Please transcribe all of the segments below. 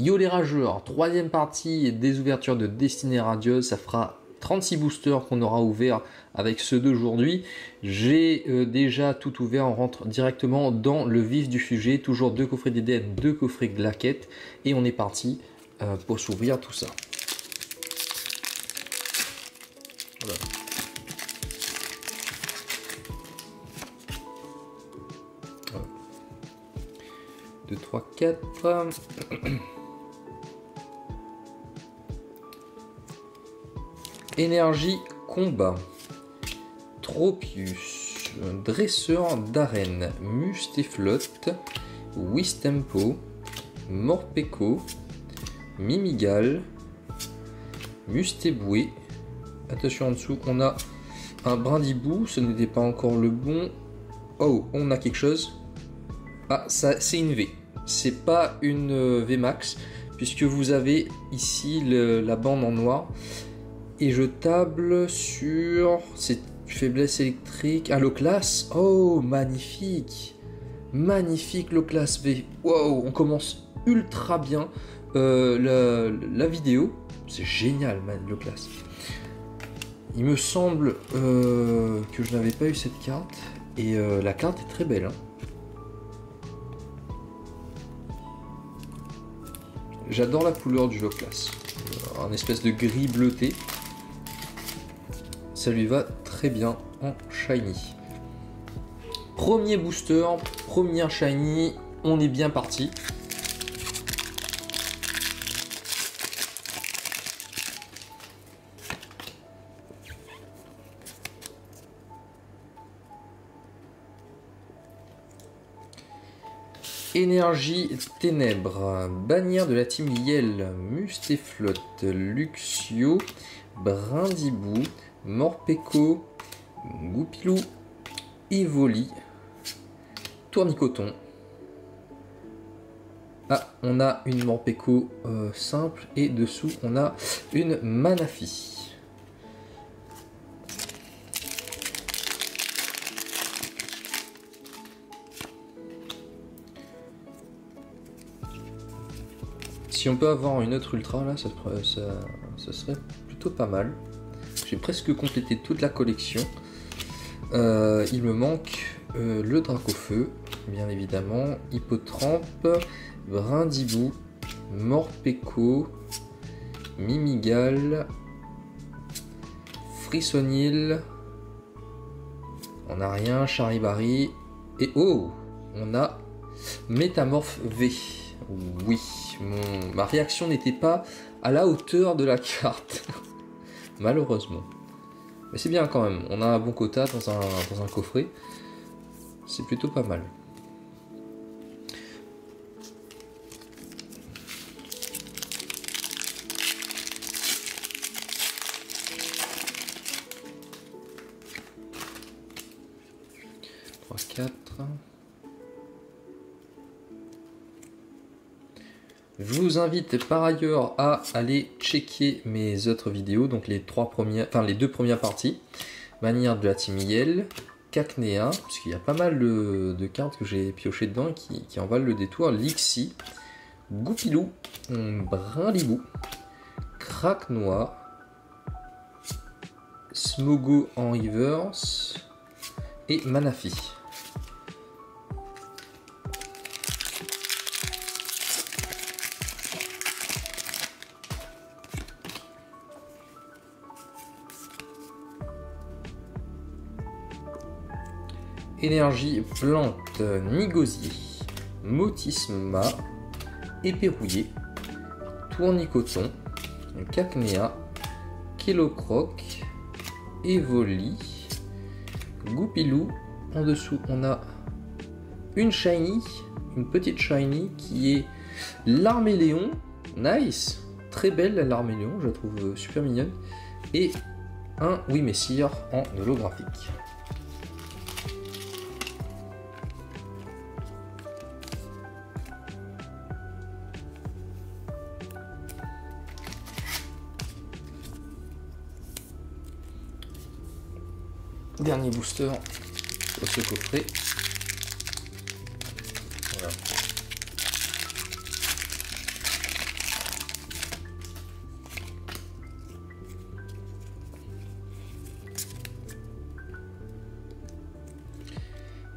Yo les rageurs, troisième partie des ouvertures de Destinée Radieuse, ça fera 36 boosters qu'on aura ouverts avec ceux d'aujourd'hui. J'ai déjà tout ouvert, on rentre directement dans le vif du sujet, toujours 2 coffrets DDN, 2 coffrets Glaquette, et on est parti pour s'ouvrir tout ça. Voilà. 2, 3, 4. Énergie combat. Tropius. Dresseur d'arène. Mustéflotte. Wistempo. Morpeko. Mimigal. Mustéboué. Attention, en dessous, on a un brindibou. Ce n'était pas encore le bon. Oh, on a quelque chose. Ah, ça, c'est une V. C'est pas une VMAX, puisque vous avez ici la bande en noir. Et je table sur cette faiblesse électrique. Ah, Loclas. Oh, magnifique. Magnifique Loclas V. Wow, on commence ultra bien la vidéo. C'est génial, Loclas. Il me semble que je n'avais pas eu cette carte. Et la carte est très belle. Hein. J'adore la couleur du Loclas. Un espèce de gris bleuté. Ça lui va très bien en shiny. Premier booster, première shiny. On est bien parti. Énergie ténèbres, bannière de la team Yel, Mustéflotte, Luxio, Brindibou, Morpeko, Goupilou, Evoli, Tournicoton. Ah, on a une Morpeko simple et dessous on a une Manafi. Si on peut avoir une autre ultra là, ça serait plutôt pas mal. J'ai presque complété toute la collection. Il me manque le Dracofeu, bien évidemment, Hippotrampe, Brindibou, Morpeko, Mimigal, Frissonil. On n'a rien, Charibari. Et oh, on a Métamorphe V. Oui, ma réaction n'était pas à la hauteur de la carte. Malheureusement. Mais c'est bien quand même. On a un bon quota dans un coffret. C'est plutôt pas mal. Trois, 4. Je vous invite par ailleurs à aller checker mes autres vidéos, donc les 2 premières parties. Manière de la team Yel, Cacnea, puisqu'il y a pas mal de cartes que j'ai pioché dedans qui en valent le détour. Lixi, Goupilou, Brindibou, Crack Noir, Smogo en reverse et Manafi. Énergie plante, Nigosier, Motisma, Éperrouillé, Tournicoton, Cacnea, Kelocroc, Evoli, Goupilou. En dessous, on a une shiny, une petite shiny qui est l'Arméléon. Nice, très belle la l'Arméléon, je la trouve super mignonne. Et un Oui Messire en holographique. Dernier booster sur ce coffret. Voilà.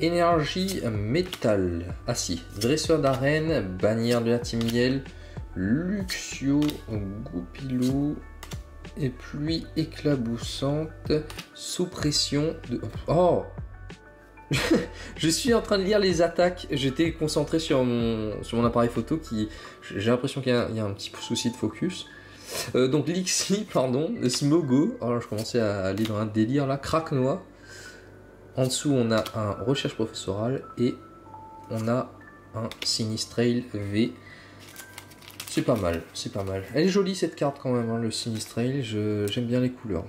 Énergie métal. Ah si, dresseur d'arène, bannière de la team Yell, Luxio, Goupilou, et pluie éclaboussante, sous pression de... Oh. Je suis en train de lire les attaques, j'étais concentré sur mon appareil photo qui... J'ai l'impression qu'il y a un petit souci de focus. Donc Lixi, pardon, Smogo, alors je commençais à aller dans un délire là, Craquenois. En dessous, on a un recherche professorale et on a un Sinistrail V. C'est pas mal, c'est pas mal. Elle est jolie cette carte quand même, hein, le Sinistrail. J'aime bien les couleurs.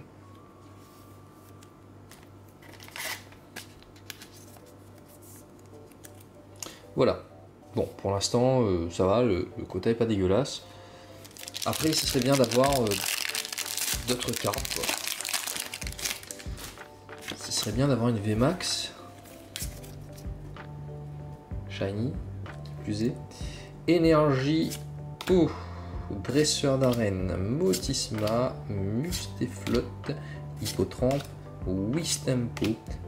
Voilà. Bon, pour l'instant, ça va, le quota est pas dégueulasse. Après, ce serait bien d'avoir d'autres cartes, quoi. Ce serait bien d'avoir une VMAX. Shiny, plus est. Énergie. Oh, dresseur d'arène, Motisma, Mustéflotte, Hippotrampe, Wistempo,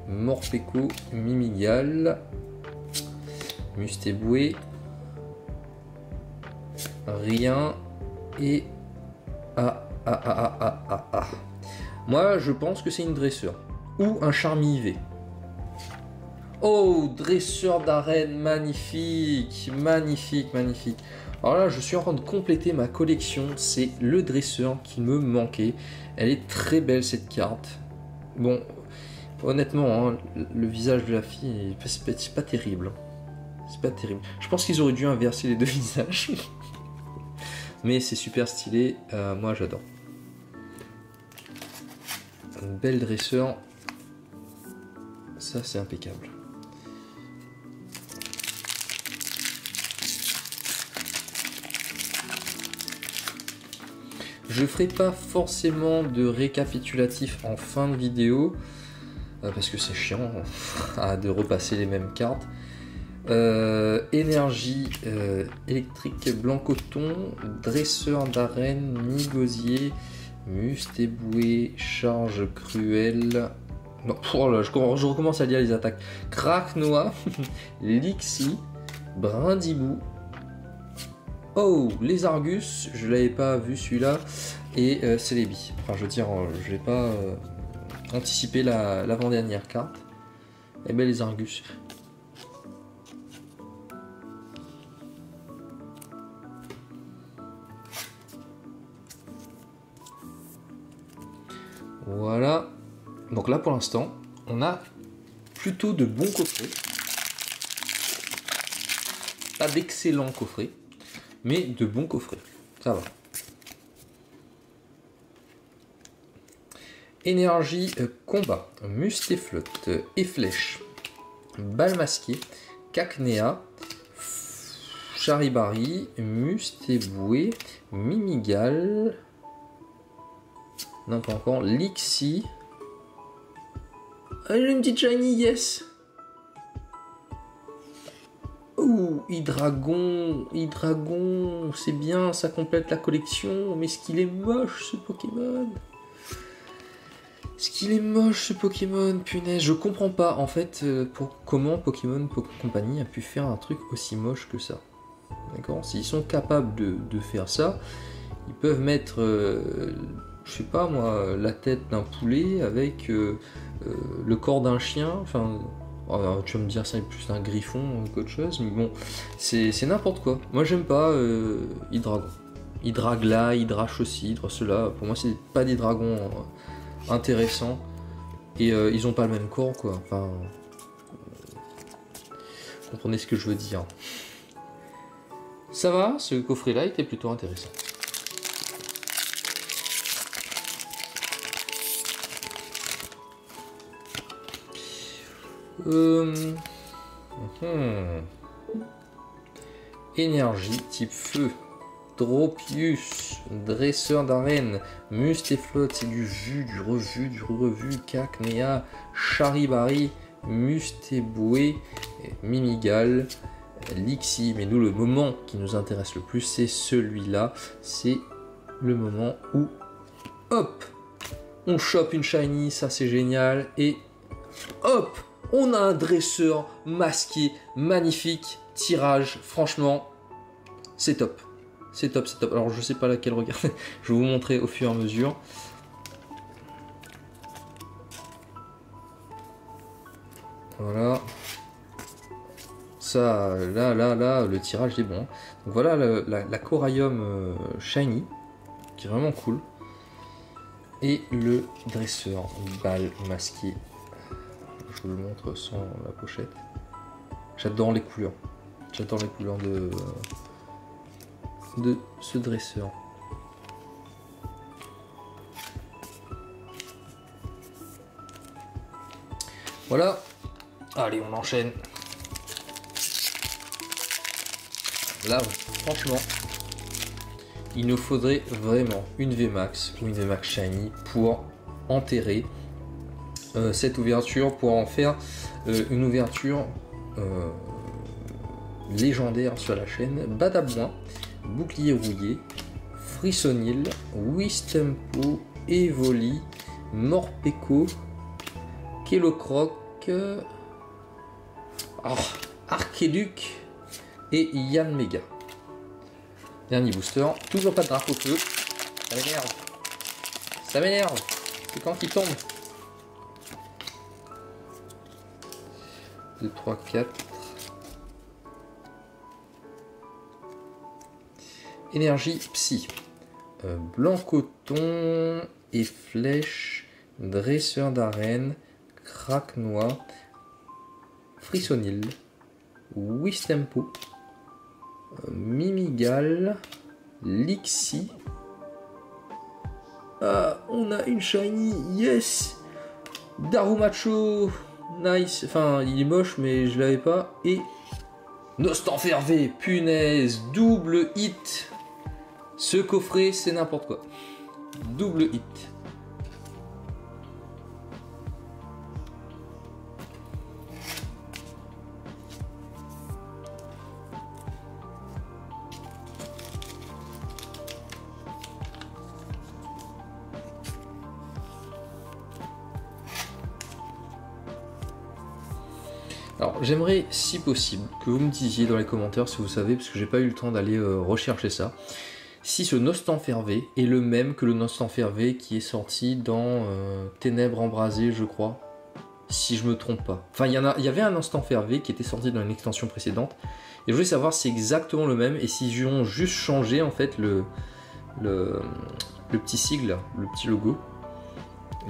Morpeko, Mimigal, Mustéboué, rien et Moi, je pense que c'est une dresseur ou un Charmy IV. Oh, dresseur d'arène, magnifique, magnifique, magnifique. Alors là, je suis en train de compléter ma collection. C'est le dresseur qui me manquait. Elle est très belle cette carte. Bon, honnêtement, hein, le visage de la fille, c'est pas terrible. C'est pas terrible. Je pense qu'ils auraient dû inverser les deux visages. Mais c'est super stylé. Moi, j'adore. Une belle dresseur. Ça, c'est impeccable. Je ferai pas forcément de récapitulatif en fin de vidéo parce que c'est chiant de repasser les mêmes cartes. Énergie électrique blanc coton, dresseur d'arène, nigosier, mustéboué, charge cruelle. Non, oh là, je recommence à lire les attaques. Craquenois, Lixi, Brindibou. Oh, les Argus, je l'avais pas vu celui-là, et Celebi. Enfin, je veux dire, je n'ai pas anticipé l'avant-dernière carte. Et bien, les Argus. Voilà. Donc là, pour l'instant, on a plutôt de bons coffrets. Pas d'excellents coffrets, mais de bons coffrets. Ça va. Énergie combat, Mustéflotte, Efflèche, Balle masquée, Cacnea, Charibari, Mustéboué, Mimigal. Non, pas encore. Lixi. Ah, j'ai une petite shiny, yes. Ouh, Hydragon, c'est bien, ça complète la collection. Mais est-ce qu'il est moche ce Pokémon? Est-ce qu'il est moche ce Pokémon, punaise. Je comprends pas en fait comment Pokémon Company a pu faire un truc aussi moche que ça. D'accord? S'ils sont capables de faire ça, ils peuvent mettre, je sais pas moi, la tête d'un poulet avec le corps d'un chien. Enfin, tu vas me dire ça est plus un griffon qu'autre chose, mais bon, c'est n'importe quoi. Moi j'aime pas Hydragon. Hydragla, Hydrachocydre, ceux-là, pour moi c'est pas des dragons intéressants. Et ils ont pas le même corps quoi. Enfin, comprenez ce que je veux dire. Ça va, ce coffret-là était plutôt intéressant. Énergie type feu, Dropius, dresseur d'arène, Mustéflotte, c'est du vu, du revu, Cacnea, Charibari, Mustéboué, Mimigal, Lixi. Mais nous, le moment qui nous intéresse le plus, c'est celui-là. C'est le moment où, hop, on chope une shiny, ça c'est génial, et hop, On a un dresseur masqué, magnifique, tirage, franchement, c'est top. C'est top, c'est top. Alors je sais pas laquelle regarder, je vais vous montrer au fur et à mesure. Voilà. Ça, là, le tirage est bon. Donc voilà la Coraium Shiny, qui est vraiment cool. Et le dresseur balle masqué. Je vous le montre sans la pochette. J'adore les couleurs. J'adore les couleurs de ce dresseur. Voilà. Allez, on enchaîne. Là, franchement, il nous faudrait vraiment une VMAX ou une VMAX Shiny pour enterrer cette ouverture, pour en faire une ouverture légendaire sur la chaîne. Badabouin, Bouclier Rouillé, Frissonil, Wistempo, Evoli, Morpeko, Kellocroc, Archiduc et Yann Mega. Dernier booster, toujours pas de drapeau feu. Ça m'énerve. Ça m'énerve. C'est quand il tombe. 2, 3, 4. Énergie Psy. Blanc coton et flèche. Dresseur d'arène. Craquenois. Frissonil. Wistempo. Mimigal. Lixi. Ah, on a une shiny, yes. Darumacho, nice. Enfin, il est moche, mais je l'avais pas. Et Nostanfervé, punaise, double hit. Ce coffret, c'est n'importe quoi. Double hit. Alors j'aimerais si possible que vous me disiez dans les commentaires si vous savez, parce que j'ai pas eu le temps d'aller rechercher ça, si ce Nostanfervé est le même que le Nostanfervé qui est sorti dans Ténèbres Embrasées, je crois, si je me trompe pas. Enfin il y avait un Nostanfervé qui était sorti dans une extension précédente, et je voulais savoir si c'est exactement le même et s'ils ont juste changé en fait le petit sigle, le petit logo.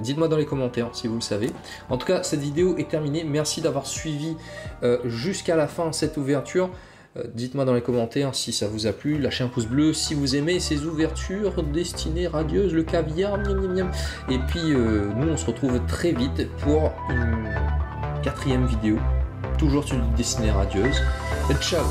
Dites-moi dans les commentaires si vous le savez. En tout cas, cette vidéo est terminée. Merci d'avoir suivi jusqu'à la fin cette ouverture. Dites-moi dans les commentaires si ça vous a plu. Lâchez un pouce bleu si vous aimez ces ouvertures destinées radieuses, le caviar, miam, miam, miam. Et puis, nous, on se retrouve très vite pour une 4e vidéo. Toujours sur une destinée radieuse. Et ciao!